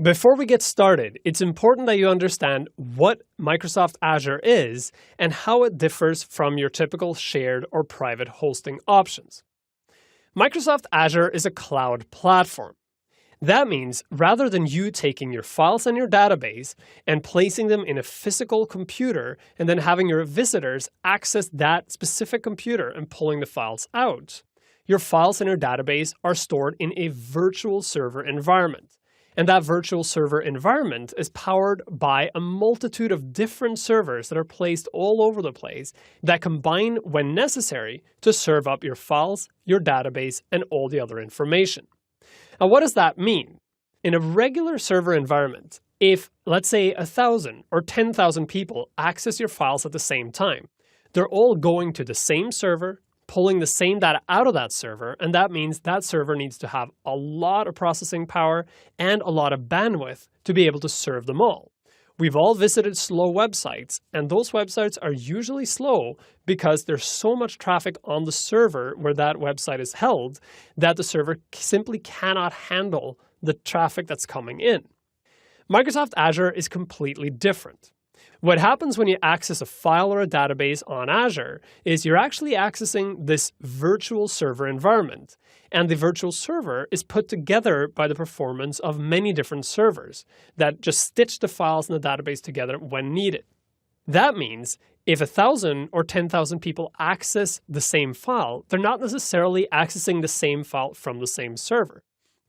Before we get started, it's important that you understand what Microsoft Azure is and how it differs from your typical shared or private hosting options. Microsoft Azure is a cloud platform. That means rather than you taking your files in your database and placing them in a physical computer and then having your visitors access that specific computer and pulling the files out, your files in your database are stored in a virtual server environment. And that virtual server environment is powered by a multitude of different servers that are placed all over the place that combine when necessary to serve up your files, your database, and all the other information. Now, what does that mean? In a regular server environment, if, let's say, 1,000 or 10,000 people access your files at the same time, they're all going to the same server, pulling the same data out of that server, and that means that server needs to have a lot of processing power and a lot of bandwidth to be able to serve them all. We've all visited slow websites, and those websites are usually slow because there's so much traffic on the server where that website is held that the server simply cannot handle the traffic that's coming in. Microsoft Azure is completely different. What happens when you access a file or a database on Azure is you're actually accessing this virtual server environment. And the virtual server is put together by the performance of many different servers that just stitch the files in the database together when needed. That means if 1,000 or 10,000 people access the same file, they're not necessarily accessing the same file from the same server.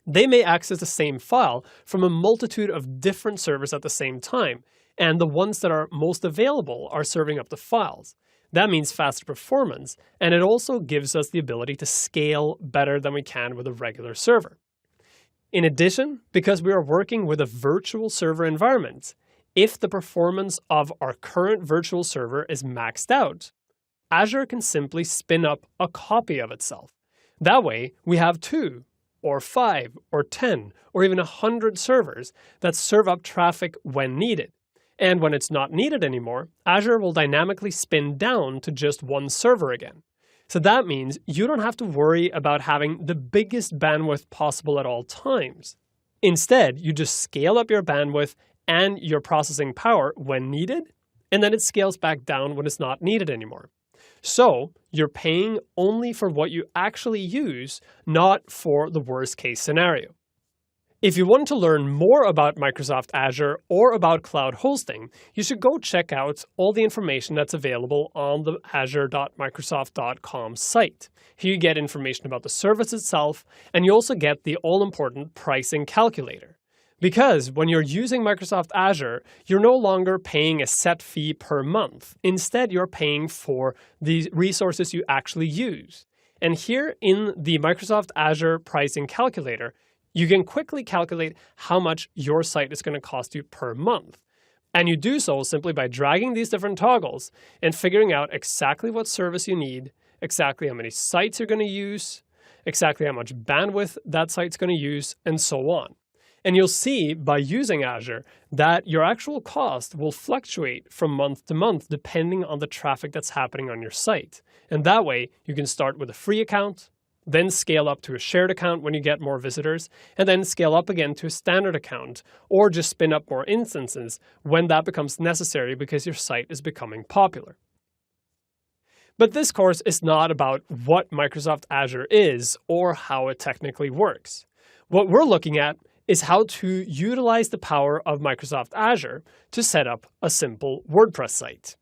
They may access the same file from a multitude of different servers at the same time. And the ones that are most available are serving up the files. That means faster performance, and it also gives us the ability to scale better than we can with a regular server. In addition, because we are working with a virtual server environment, if the performance of our current virtual server is maxed out, Azure can simply spin up a copy of itself. That way, we have 2, or 5, or 10, or even 100 servers that serve up traffic when needed. And when it's not needed anymore, Azure will dynamically spin down to just one server again. So that means you don't have to worry about having the biggest bandwidth possible at all times. Instead, you just scale up your bandwidth and your processing power when needed, and then it scales back down when it's not needed anymore. So you're paying only for what you actually use, not for the worst case scenario. If you want to learn more about Microsoft Azure or about cloud hosting, you should go check out all the information that's available on the azure.microsoft.com site. Here you get information about the service itself, and you also get the all-important pricing calculator. Because when you're using Microsoft Azure, you're no longer paying a set fee per month. Instead, you're paying for the resources you actually use. And here in the Microsoft Azure pricing calculator, you can quickly calculate how much your site is going to cost you per month. And you do so simply by dragging these different toggles and figuring out exactly what service you need, exactly how many sites you're going to use, exactly how much bandwidth that site's going to use, and so on. And you'll see by using Azure that your actual cost will fluctuate from month to month depending on the traffic that's happening on your site. And that way, you can start with a free account, then scale up to a shared account when you get more visitors, and then scale up again to a standard account, or just spin up more instances when that becomes necessary because your site is becoming popular. But this course is not about what Microsoft Azure is or how it technically works. What we're looking at is how to utilize the power of Microsoft Azure to set up a simple WordPress site.